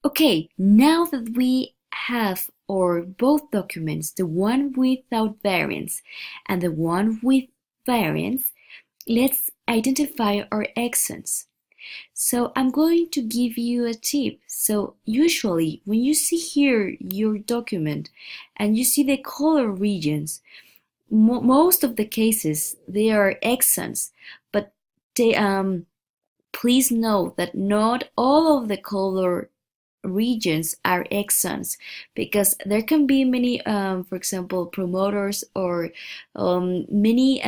Okay, now that we have our both documents, the one without variance and the one with variance, let's identify our exons. So I'm going to give you a tip. So usually when you see here your document and you see the color regions, most of the cases they are exons, but they please note that not all of the color regions are exons because there can be many for example promoters or many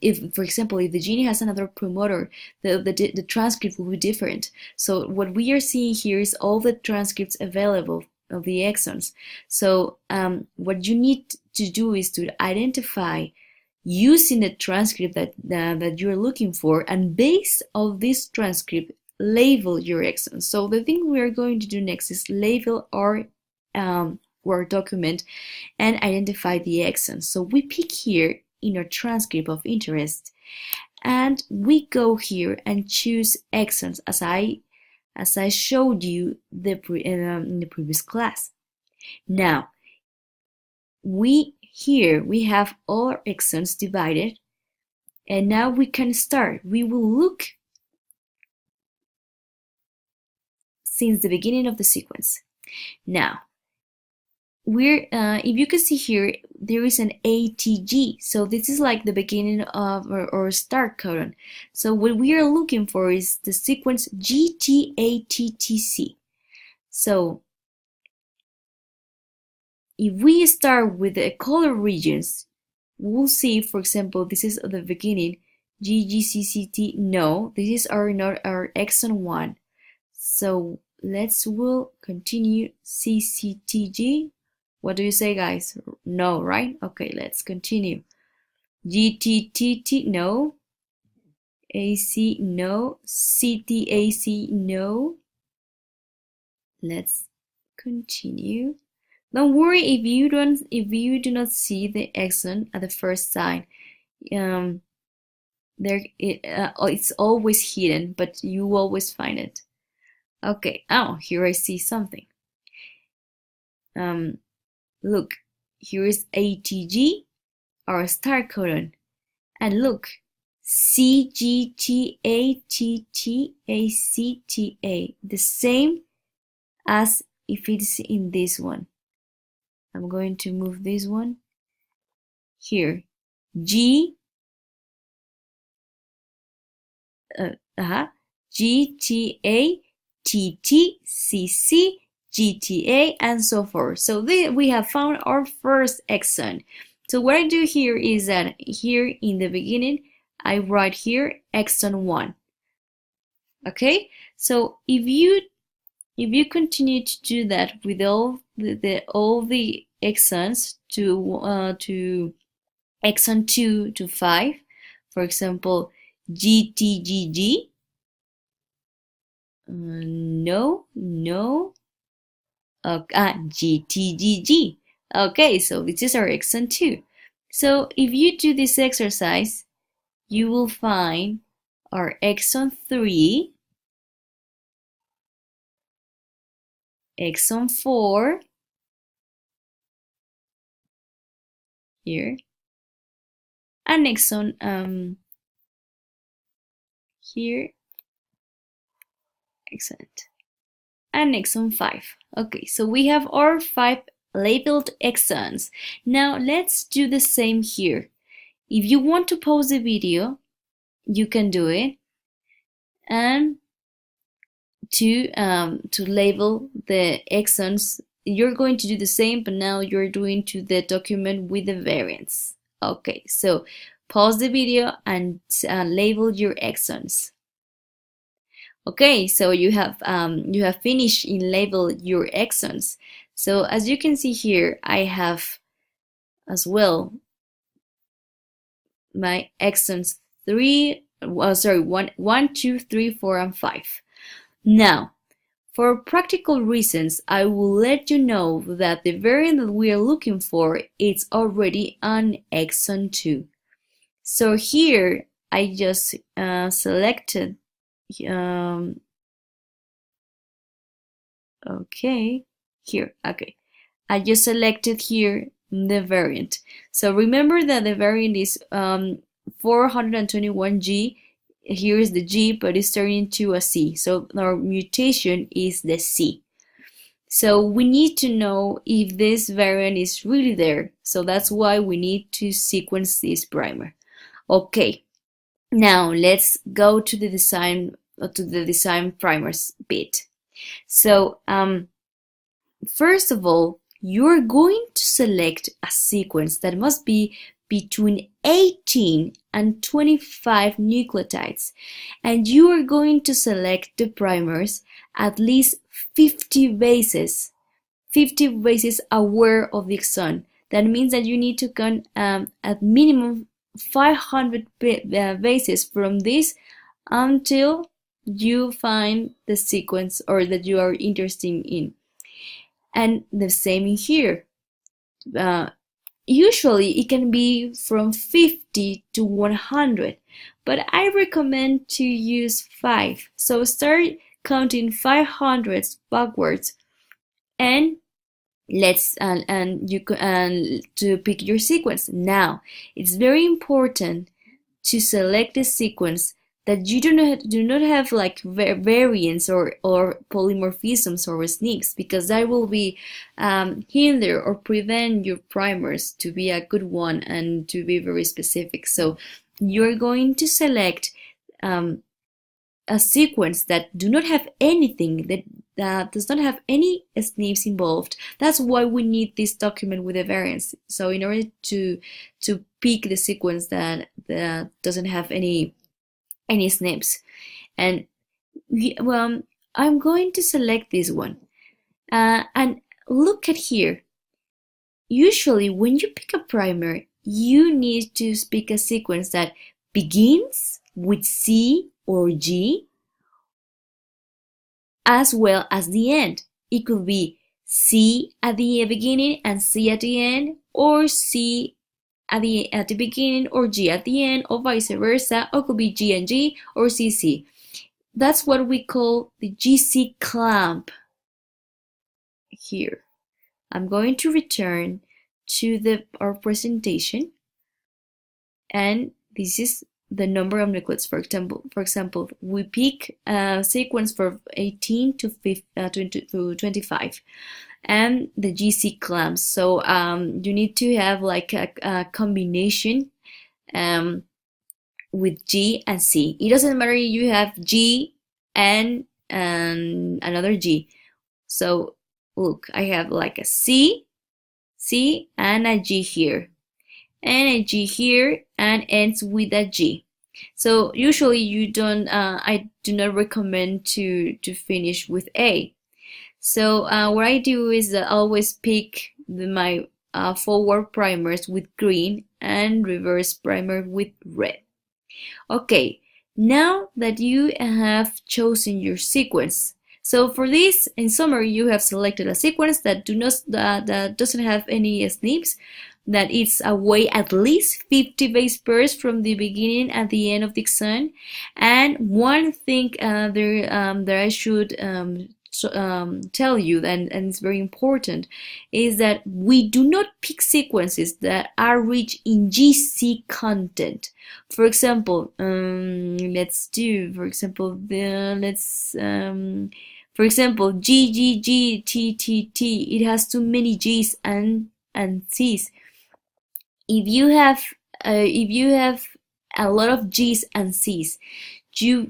if for example if the gene has another promoter the transcript will be different. So what we are seeing here is all the transcripts available of the exons. So what you need to do is to identify using the transcript that you're looking for, and based on this transcript label your exons. So the thing we are going to do next is label our Word document and identify the exons. So we pick here in our transcript of interest and we go here and choose exons as I showed you in the previous class. Now we have all our exons divided, and now we can start. We will look since the beginning of the sequence. Now, if you can see here, there is an ATG. So this is like the beginning of or start codon. So what we are looking for is the sequence GTATTC. So if we start with the color regions, we'll see, for example, this is the beginning, GGCCT. No, this is not our exon 1. So we'll continue CCTG. What do you say, guys? No, right? Okay, let's continue. GTTT, no. AC, no. CTAC, no. Let's continue. Don't worry if you do not see the exon at the first sign. It's always hidden, but you always find it. Okay. Oh, here I see something. Look, here is ATG, our start codon, and look, CGTATTACTA, the same as if it's in this one. I'm going to move this one here. G GTA TT CC GTA and so forth. So we have found our first exon. So what I do here is that here in the beginning I write here exon 1. Okay, so if you continue to do that with all the exons to exon 2 to 5, for example, GTGG, no, GTGG. Okay, so this is our exon 2. So if you do this exercise, you will find our exon 3, exon 4, here, and exon here, excellent, and exon 5. Okay, so we have our 5 labeled exons. Now let's do the same here. If you want to pause the video, you can do it, and to label the exons, you're going to do the same, but now you're doing to the document with the variants. Okay, so pause the video and label your exons. Okay, so you have finished in label your exons. So as you can see here, I have as well my exons 1, 2, 3, 4, and 5. Now, for practical reasons, I will let you know that the variant that we are looking for is already on exon 2. So here I just selected Okay, here, okay. I just selected here the variant. So remember that the variant is 421G. Here is the G, but it's turning into a C. So our mutation is the C. So we need to know if this variant is really there. So that's why we need to sequence this primer. Okay, now let's go to the design primers bit. So first of all, you're going to select a sequence that must be between 18 and 25 nucleotides, and you are going to select the primers at least 50 bases aware of the exon. That means that you need to count at minimum 500 bases from this until you find the sequence or that you are interested in. And the same in here. Usually it can be from 50 to 100, but I recommend to use 5. So start counting 500s backwards, and to pick your sequence. Now, it's very important to select the sequence that you do not have like variants or polymorphisms or SNPs, because that will be hinder or prevent your primers to be a good one and to be very specific. So you're going to select a sequence that do not have anything, that does not have any SNPs involved. That's why we need this document with the variants. So in order to pick the sequence that doesn't have any SNPs, and I'm going to select this one, and look at here. Usually when you pick a primer, you need to pick a sequence that begins with C or G as well as the end. It could be C at the beginning and C at the end, or C at the beginning or G at the end, or vice versa, or could be G and G or CC. That's what we call the GC clamp. Here, I'm going to return to our presentation, and this is the number of nucleotides. For example, we pick a sequence for 18 to 25, and the GC clamps. So you need to have like a combination with G and C. It doesn't matter if you have G and another G. So look, I have like a C, and a G here, and a G here, and ends with a G. So usually you don't. I do not recommend to finish with A. So what I do is always pick my forward primers with green and reverse primer with red. Okay, now that you have chosen your sequence. So for this, in summary, you have selected a sequence that doesn't have any SNPs, that it's away at least 50 base pairs from the beginning and the end of the exon. And one thing that I should tell you, and it's very important, is that we do not pick sequences that are rich in GC content. For example, for example, G, G, G, T, T, T. It has too many G's and C's. If you have a lot of G's and C's, you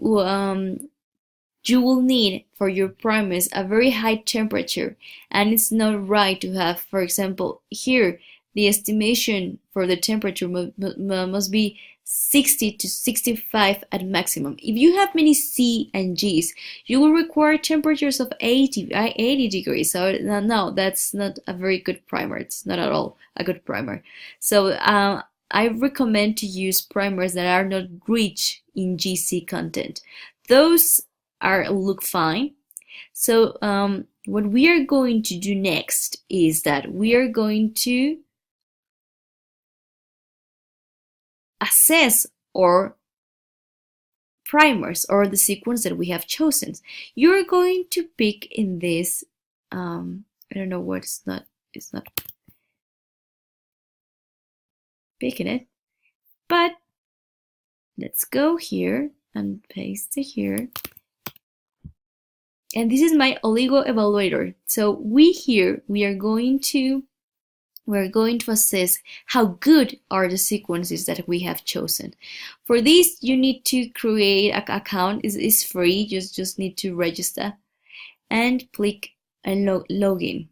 will need for your primers a very high temperature, and it's not right to have, for example, here the estimation for the temperature must be 60 to 65 at maximum. If you have many C and G's, you will require temperatures of 80 degrees. So no, that's not a very good primer. It's not at all a good primer. So I recommend to use primers that are not rich in GC content. Those look fine. So what we are going to do next is that we are going to assess our primers or the sequence that we have chosen. You're going to pick in this I don't know what it's not picking it, but let's go here and paste it here. And this is my oligo evaluator. So we are going to assess how good are the sequences that we have chosen. For this, you need to create an account. It's free. You just need to register and click and login.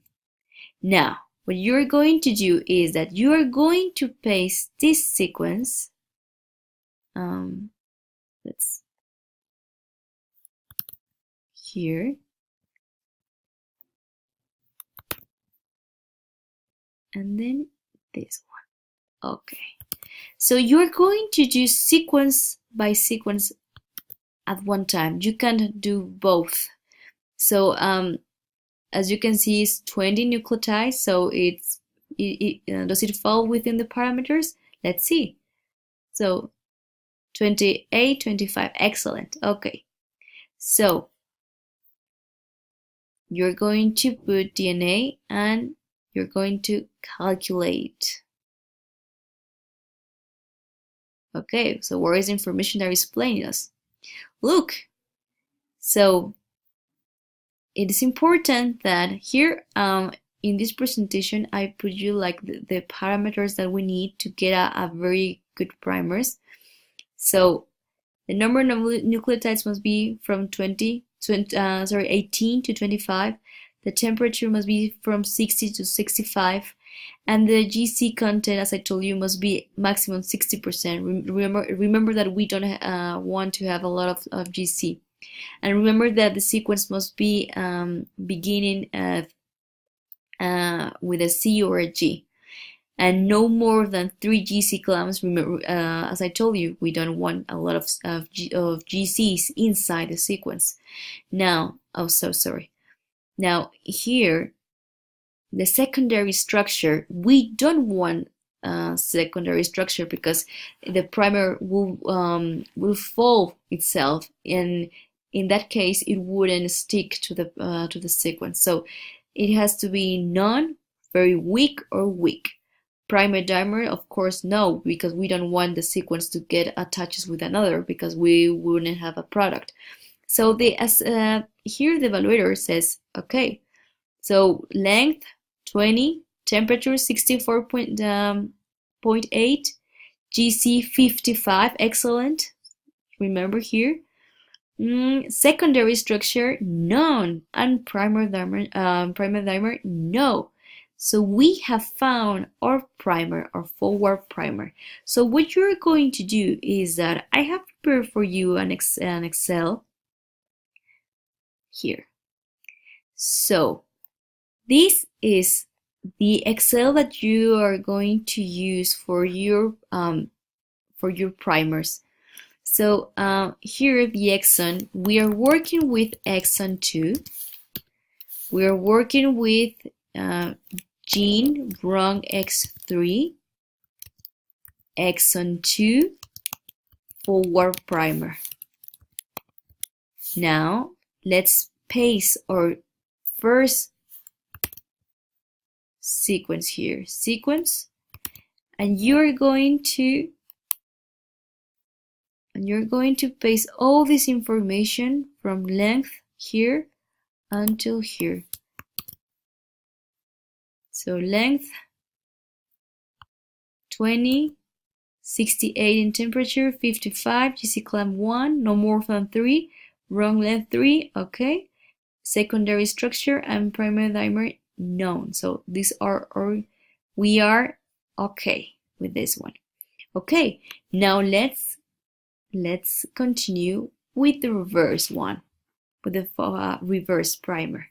Now, what you're going to do is that you are going to paste this sequence. Let's here. And then this one. Okay. So you're going to do sequence by sequence at one time. You can't do both. So as you can see, it's 20 nucleotides. So does it fall within the parameters? Let's see. So 28, 25. Excellent. Okay. So you're going to put DNA and you're going to calculate. Okay, so where is the information that is explaining us? Look, so it is important that here in this presentation I put you like the parameters that we need to get a very good primers. So the number of nucleotides must be from 18 to 25. The temperature must be from 60 to 65. And the GC content, as I told you, must be maximum 60%. Remember that we don't want to have a lot of GC. And remember that the sequence must be beginning with a C or a G. And no more than 3 GC columns. Remember, as I told you, we don't want a lot of GCs inside the sequence. Now, oh, so sorry. Now here, the secondary structure, we don't want secondary structure because the primer will fold itself, and in that case, it wouldn't stick to the sequence. So it has to be none, very weak, or weak. Primer dimer, of course, no, because we don't want the sequence to get attached with another because we wouldn't have a product. So here the evaluator says, okay, so length 20, temperature 64.8, GC 55, excellent. Remember here. Secondary structure, none, and primer dimer, no. So we have found our primer, our forward primer. So what you're going to do is that I have prepared for you an Excel here. So this is the Excel that you are going to use for your primers. So here the exon, we are working with exon 2. We are working with gene RUNX3, exon 2, forward primer. Now let's paste our first sequence here, and you're going to paste all this information from length here until here. So length 20, 68 in temperature, 55, GC clamp 1, no more than 3, wrong length 3, okay. Secondary structure and primary dimer known. So these are we are okay with this one. Okay, now let's continue with the reverse one, with the reverse primer.